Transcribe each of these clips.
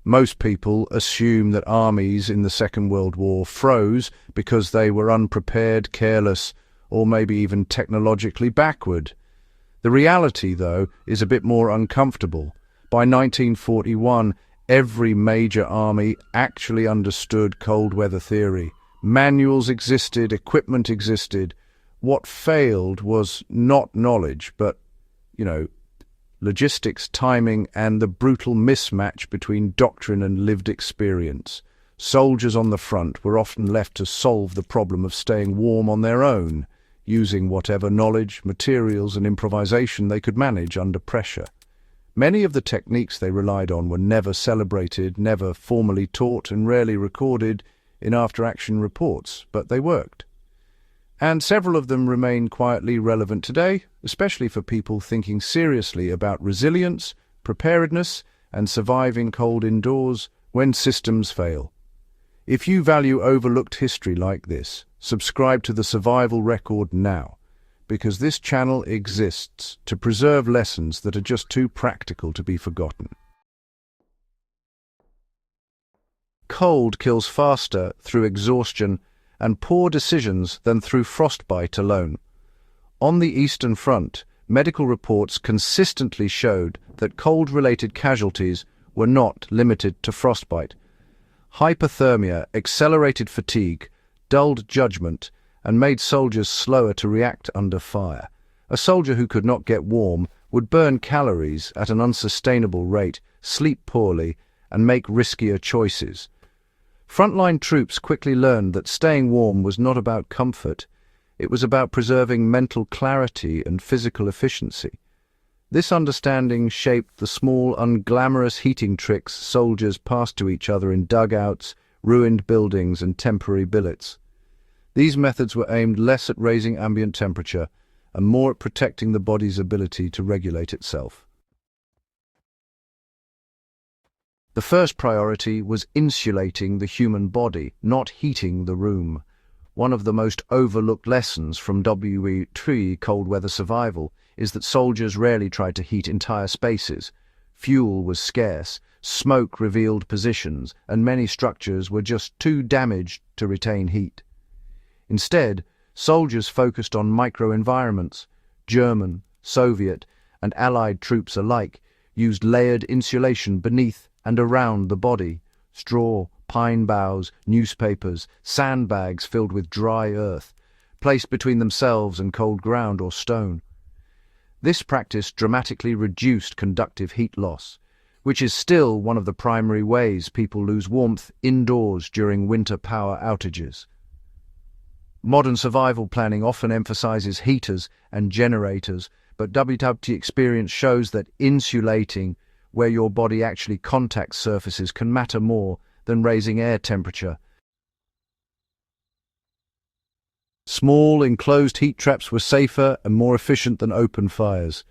Most people assume that armies in the Second World War froze because they were unprepared, careless, or maybe even technologically backward. The reality, though, is a bit more uncomfortable. By 1941, every major army actually understood cold weather theory. Manuals existed, equipment existed. What failed was not knowledge, but, logistics, timing, and the brutal mismatch between doctrine and lived experience. Soldiers on the front were often left to solve the problem of staying warm on their own, using whatever knowledge, materials, and improvisation they could manage under pressure. Many of the techniques they relied on were never celebrated, never formally taught, and rarely recorded in after-action reports, but they worked. And several of them remain quietly relevant today, especially for people thinking seriously about resilience, preparedness, and surviving cold indoors when systems fail. If you value overlooked history like this, subscribe to the Survival Record now, because this channel exists to preserve lessons that are just too practical to be forgotten. Cold kills faster through exhaustion and poor decisions than through frostbite alone. On the Eastern Front, medical reports consistently showed that cold-related casualties were not limited to frostbite. Hypothermia accelerated fatigue, dulled judgment, and made soldiers slower to react under fire. A soldier who could not get warm would burn calories at an unsustainable rate, sleep poorly, and make riskier choices. Frontline troops quickly learned that staying warm was not about comfort. It was about preserving mental clarity and physical efficiency. This understanding shaped the small, unglamorous heating tricks soldiers passed to each other in dugouts, ruined buildings, and temporary billets. These methods were aimed less at raising ambient temperature and more at protecting the body's ability to regulate itself. The first priority was insulating the human body, not heating the room. One of the most overlooked lessons from WWII cold weather survival is that soldiers rarely tried to heat entire spaces. Fuel was scarce, smoke revealed positions, and many structures were just too damaged to retain heat. Instead, soldiers focused on microenvironments. German, Soviet, and Allied troops alike used layered insulation beneath and around the body: straw, pine boughs, newspapers, sandbags filled with dry earth, placed between themselves and cold ground or stone. This practice dramatically reduced conductive heat loss, which is still one of the primary ways people lose warmth indoors during winter power outages. Modern survival planning often emphasizes heaters and generators, but WWII experience shows that insulating where your body actually contacts surfaces can matter more than raising air temperature. Small, enclosed heat traps were safer and more efficient than open fires.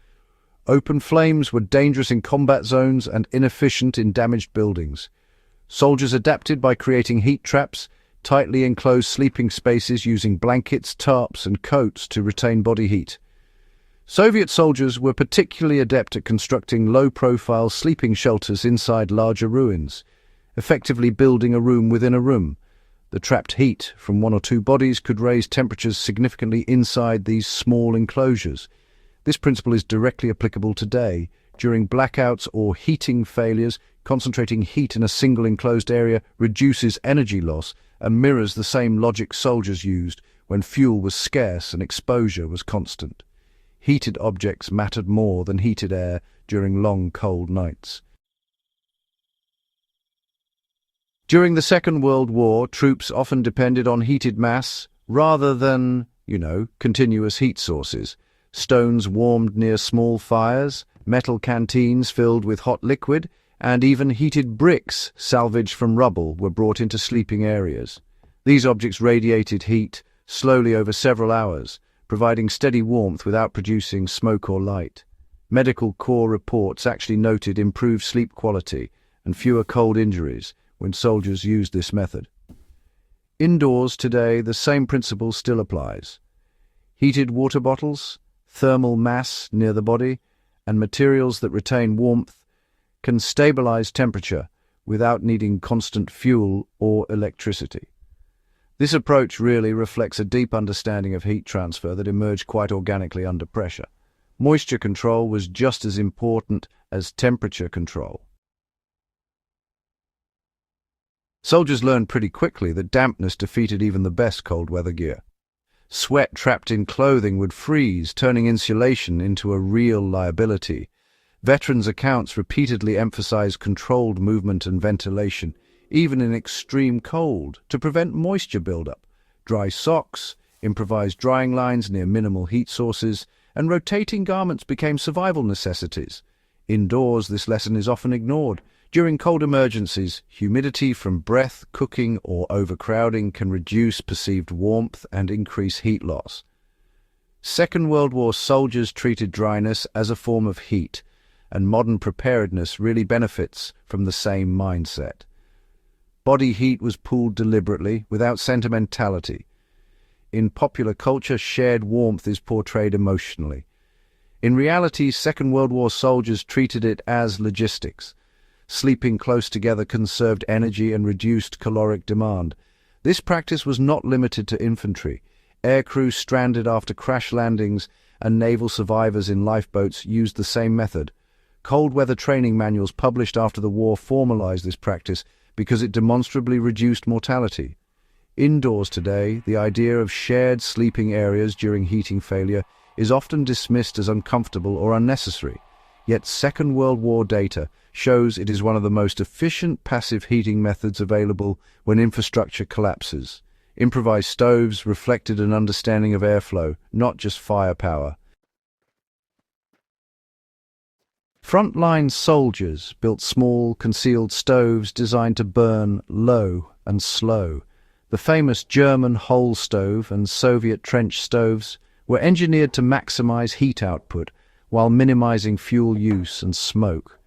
Open flames were dangerous in combat zones and inefficient in damaged buildings. Soldiers adapted by creating heat traps, tightly enclosed sleeping spaces using blankets, tarps, and coats to retain body heat. Soviet soldiers were particularly adept at constructing low-profile sleeping shelters inside larger ruins, effectively building a room within a room. The trapped heat from one or two bodies could raise temperatures significantly inside these small enclosures. This principle is directly applicable today. During blackouts or heating failures, concentrating heat in a single enclosed area reduces energy loss and mirrors the same logic soldiers used when fuel was scarce and exposure was constant. Heated objects mattered more than heated air during long, cold nights. During the Second World War, troops often depended on heated mass rather than, continuous heat sources. Stones warmed near small fires, metal canteens filled with hot liquid, and even heated bricks salvaged from rubble were brought into sleeping areas. These objects radiated heat slowly over several hours, providing steady warmth without producing smoke or light. Medical Corps reports actually noted improved sleep quality and fewer cold injuries when soldiers used this method. Indoors today, the same principle still applies. Heated water bottles, thermal mass near the body, and materials that retain warmth can stabilize temperature without needing constant fuel or electricity. This approach really reflects a deep understanding of heat transfer that emerged quite organically under pressure. Moisture control was just as important as temperature control. Soldiers learned pretty quickly that dampness defeated even the best cold weather gear. Sweat trapped in clothing would freeze, turning insulation into a real liability. Veterans' accounts repeatedly emphasized controlled movement and ventilation, even in extreme cold, to prevent moisture buildup. Dry socks, improvised drying lines near minimal heat sources, and rotating garments became survival necessities. Indoors, this lesson is often ignored. During cold emergencies, humidity from breath, cooking, or overcrowding can reduce perceived warmth and increase heat loss. Second World War soldiers treated dryness as a form of heat, and modern preparedness really benefits from the same mindset. Body heat was pooled deliberately, without sentimentality. In popular culture, shared warmth is portrayed emotionally. In reality, Second World War soldiers treated it as logistics. Sleeping close together conserved energy and reduced caloric demand. This practice was not limited to infantry. Aircrew stranded after crash landings and naval survivors in lifeboats used the same method. Cold weather training manuals published after the war formalized this practice because it demonstrably reduced mortality. Indoors today, the idea of shared sleeping areas during heating failure is often dismissed as uncomfortable or unnecessary. Yet Second World War data shows it is one of the most efficient passive heating methods available when infrastructure collapses. Improvised stoves reflected an understanding of airflow, not just firepower. Frontline soldiers built small, concealed stoves designed to burn low and slow. The famous German hole stove and Soviet trench stoves were engineered to maximize heat output while minimizing fuel use and smoke.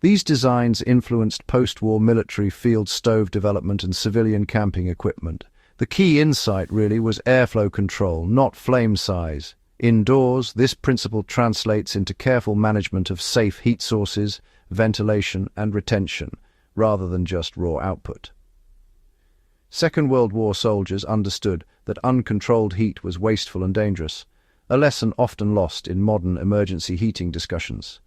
These designs influenced post-war military field stove development and civilian camping equipment. The key insight really was airflow control, not flame size. Indoors, this principle translates into careful management of safe heat sources, ventilation, and retention, rather than just raw output. Second World War soldiers understood that uncontrolled heat was wasteful and dangerous, a lesson often lost in modern emergency heating discussions.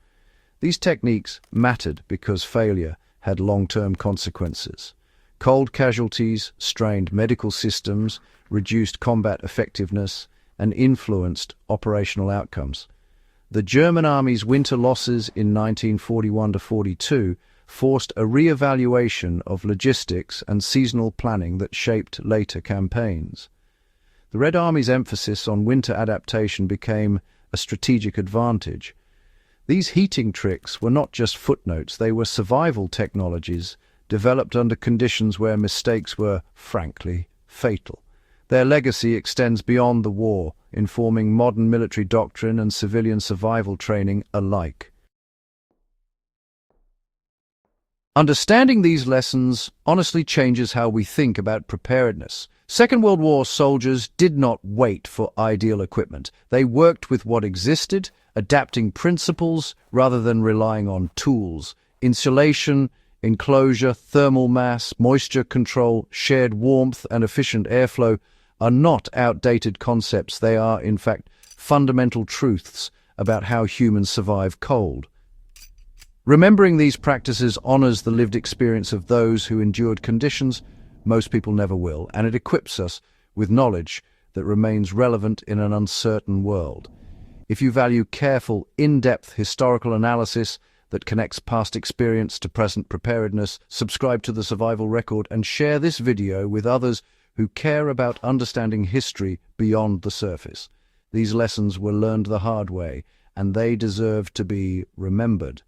These techniques mattered because failure had long-term consequences. Cold casualties strained medical systems, reduced combat effectiveness, and influenced operational outcomes. The German army's winter losses in 1941–42 forced a re-evaluation of logistics and seasonal planning that shaped later campaigns. The Red Army's emphasis on winter adaptation became a strategic advantage. These heating tricks were not just footnotes, they were survival technologies developed under conditions where mistakes were, frankly, fatal. Their legacy extends beyond the war, informing modern military doctrine and civilian survival training alike. Understanding these lessons honestly changes how we think about preparedness. Second World War soldiers did not wait for ideal equipment. They worked with what existed, adapting principles rather than relying on tools. Insulation, enclosure, thermal mass, moisture control, shared warmth, and efficient airflow are not outdated concepts. They are, in fact, fundamental truths about how humans survive cold. Remembering these practices honors the lived experience of those who endured conditions most people never will, and it equips us with knowledge that remains relevant in an uncertain world. If you value careful, in-depth historical analysis that connects past experience to present preparedness, subscribe to The Survival Record and share this video with others who care about understanding history beyond the surface. These lessons were learned the hard way, and they deserve to be remembered.